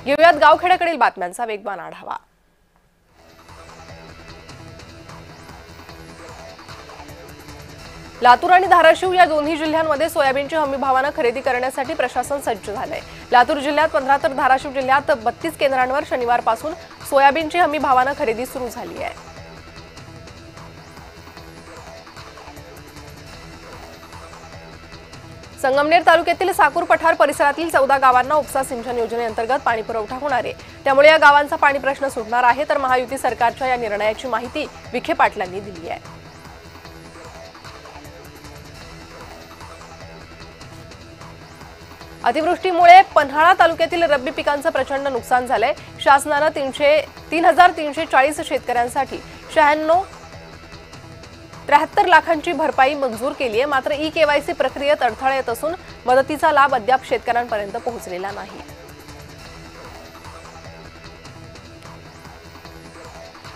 घेऊयात गावखेड्याकडील बातम्यांचा वेगवान आढावा। लातूर आणि धाराशिव या दोन्ही जिल्ह्यांमध्ये सोयाबीनची हमीभावाने खरेदी करण्यासाठी प्रशासन सज्ज झाले आहे। लातूर जिल्ह्यात 15 तर धाराशिव जिल्ह्यात 32 केंद्रांवर शनिवारपासून सोयाबीनची हमीभावाने खरेदी सुरू झाली आहे। संगमनेर तालुक्यातील साकूर पठार परिसरातील 14 गावांना उपसा सिंचन योजनेअंतर्गत पाणी पुरवठा होणार आहे। त्यामुळे या गावांचा पाणी प्रश्न सुटणार आहे। तर महायुती सरकारच्या या निर्णयाची माहिती विखे पाटलांनी दिली आहे। अतिवृष्टीमुळे पन्हाळा तालुक्यातील रब्बी पिकांचं प्रचंड नुकसान झालंय। शासनाने 3,340 शेतकऱ्यांसाठी 73 लाखांची भरपाई मंजूर केली आहे। मात्र ई-केवायसी प्रक्रियेत अडथळे येत असून मदतीचा लाभ अद्याप शेतकऱ्यांपर्यंत पोहोचलेला नाही।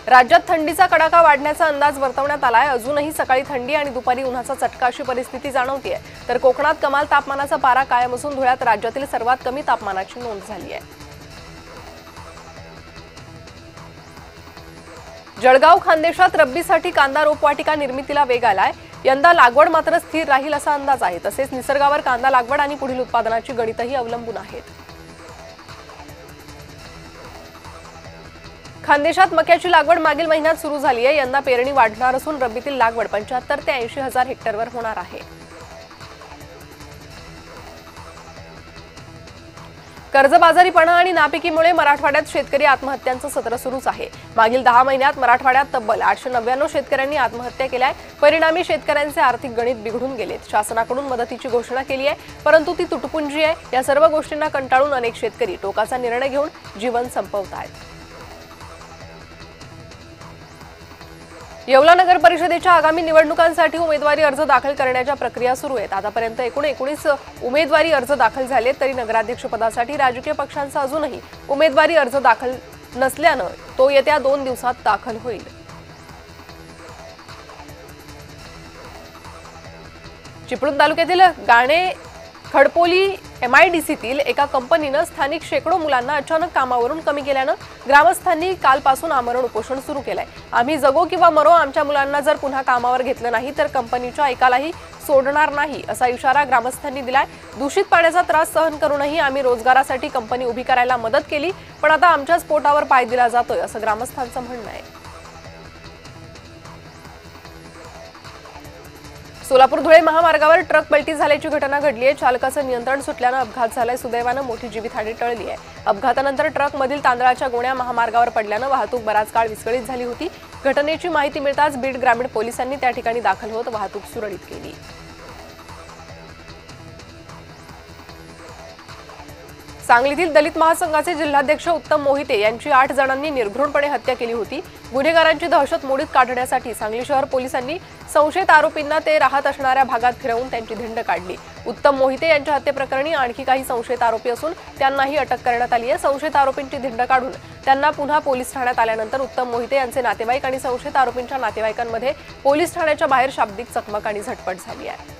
राज्यात थंडीचा कडाका वाढण्याचा अंदाज वर्तवण्यात आलाय। अजूनही सकाळी थंडी आणि दुपारी उन्हाचा चटका अशी परिस्थिती जाणवतेय। तर कोकणात कमाल तापमानाचा पारा कायम असून धुळ्यात राज्यातील सर्वात कमी तापमानाची नोंद झाली आहे। जळगाव खानदेशात रब्बीसाठी कांदा रोपवाटिका निर्मितीला वेग आलाय। यंदा लागवड मात्र स्थिर राहील असा अंदाज आहे। तसेच निसर्गावर कांदा लागवड आणि पुढील उत्पादनाची गणितही अवलंबून आहेत। खानदेशात मक्याची लागवड मागील महिन्यात सुरू झाली आहे। यंदा पेरणी वाढणार असून रब्बीतील लागवड 75 ते 80 हजार हेक्टरवर होणार आहे। कर्जबाजारीपणा आणि नापिकीमुळे मराठवाड्यात शेतकरी आत्महत्यांचं सत्र सुरूच आहे। मागील 10 महिन्यात मराठवाड्यात तब्बल 899 शेतकऱ्यांनी आत्महत्या केल्या आहे। परिणामी शेतकऱ्यांचे आर्थिक गणित बिघडून गेलेत। शासनाकडून मदतीची घोषणा केली आहे, परंतु ती तुटपुंजी आहे। या सर्व गोष्टींना कंटाळून अनेक शेतकरी टोकाचा निर्णय घेऊन जीवन संपवतायत। येवला नगर परिषदेच्या आगामी निवडणुकांसाठी उमेदवारी अर्ज दाखल करण्याच्या प्रक्रिया सुरू आहेत। आतापर्यंत एकूण 19 उमेदवारी अर्ज दाखल झाले, तरी नगराध्यक्षपदासाठी राजकीय पक्षांचा अजूनही उमेदवारी अर्ज दाखल नसल्याने तो येत्या 2 दिवसात दाखल होईल। चिपळूण तालुक्यातील गाणे खडपोली MIDCतील एका कंपनीने स्थानिक शेकडो मुलांना अचानक कामावरून कमी केल्याने ग्रामस्थांनी कालपासून आमरण उपोषण सुरू केलंय। आम्ही जगो किंवा मरो, आमच्या मुलांना जर पुन्हा कामावर घेतलं नाही तर कंपनीच्या एकालाही सोडणार नाही असा इशारा ग्रामस्थांनी दिलाय। दूषित पाण्याचा त्रास सहन करूनही आम्ही रोजगारासाठी कंपनी उभी करायला मदत केली, पण आता आमच्याच पोटावर पाय दिला जातोय असं ग्रामस्थांचं म्हणणं आहे। सोलापूर धुळे महामार्गावर ट्रक पलटी झाल्याची घटना घडली आहे। चालकाचं नियंत्रण सुटल्याने अपघात झालाय। सुदैवाने मोठी जीवितहानी टळली आहे। अपघातानंतर ट्रकमधील तांदळाच्या गोण्या महामार्गावर पडल्याने वाहतूक बराच काळ विस्कळीत झाली होती। घटनेची माहिती मिळताच बीड ग्रामीण पोलिसांनी त्या ठिकाणी दाखल होत वाहतूक सुरळीत केली। सांगलीतील दलित महासंघाचे जिल्हाध्यक्ष उत्तम मोहिते यांची 8 जणांनी निर्घृणपणे हत्या केली होती। गुन्हेगारांची दहशत मोडीत काढण्यासाठी सांगली शहर पोलिसांनी संशयित आरोपींना ते राहत असणाऱ्या भागात फिरवून त्यांची धिंड काढली। उत्तम मोहिते यांच्या हत्येप्रकरणी आणखी काही संशयित आरोपी असून त्यांनाही अटक करण्यात आली आहे। संशयित आरोपींची धिंड काढून त्यांना पुन्हा पोलीस ठाण्यात आल्यानंतर उत्तम मोहिते यांचे नातेवाईक आणि संशयित आरोपींच्या नातेवाईकांमध्ये पोलीस ठाण्याच्या बाहेर शाब्दिक चकमक आणि झटपट झाली आहे।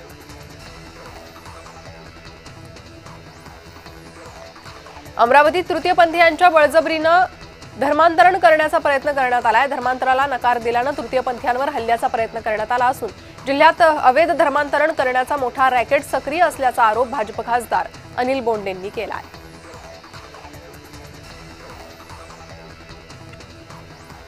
अमरावतीत तृतीयपंथीयांच्या बळजबरीनं धर्मांतरण करण्याचा प्रयत्न करण्यात आलाय। धर्मांतराला नकार दिल्यानं तृतीयपंथीयांवर हल्ल्याचा प्रयत्न करण्यात आला असून जिल्ह्यात अवैध धर्मांतरण करण्याचा मोठा रॅकेट सक्रिय असल्याचा आरोप भाजप खासदार अनिल बोंडेंनी केलाय।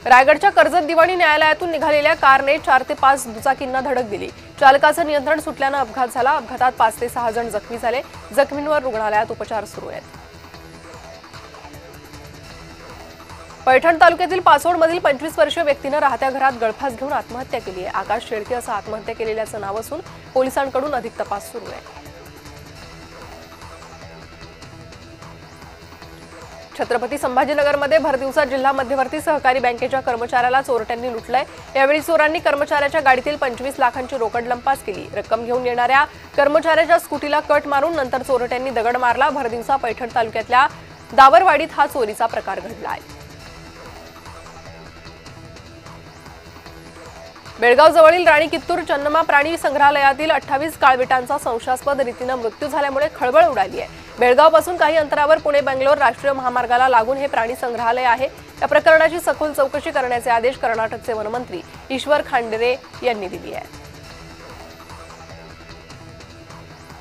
रायगडच्या कर्जत दिवाणी न्यायालयातून निघालेल्या कारने 4 ते 5 दुचाकींना धडक दिली। चालकाचं नियंत्रण सुटल्यानं अपघात झाला। अपघातात 5 ते 6 जण जखमी झाले। जखमींवर रुग्णालयात उपचार सुरू आहेत। पैठण तालुक्यातील पाचोडमधील 25 वर्षीय व्यक्तीने राहत्या घरात गळफास घेऊन आत्महत्या केली आहे। आकाश शेळके असं आत्महत्या केलेल्याचं नाव असून पोलिसांकडून अधिक तपास सुरू आहे। छत्रपती संभाजीनगरमध्ये भरदिवसा जिल्हा मध्यवर्ती सहकारी बँकेच्या कर्मचाऱ्याला चोरट्यांनी लुटलंय। यावेळी चोरांनी कर्मचाऱ्याच्या गाडीतील 25 लाखांची रोकड लंपास केली। रक्कम घेऊन येणाऱ्या कर्मचाऱ्याच्या स्कूटीला कट मारून नंतर चोरट्यांनी दगड मारला। भरदिवसा पैठण तालुक्यातल्या दावरवाडीत हा चोरीचा प्रकार घडला आहे। बेळगाव जवळील राणी कित्तूर चन्नमा प्राणी संग्रहालयातील 28 काळविटांचा संशयास्पद रीतीने मृत्यू झाल्यामुळे खळबळ उडाली आहे। बेळगावपासून काही अंतरावर पुणे बेंगलोर राष्ट्रीय महामार्गाला लागून हे प्राणी संग्रहालय आहे। या प्रकरणाची सखोल चौकशी करण्याचे आदेश कर्नाटकचे वनमंत्री ईश्वर खांडरे यांनी दिले आहेत।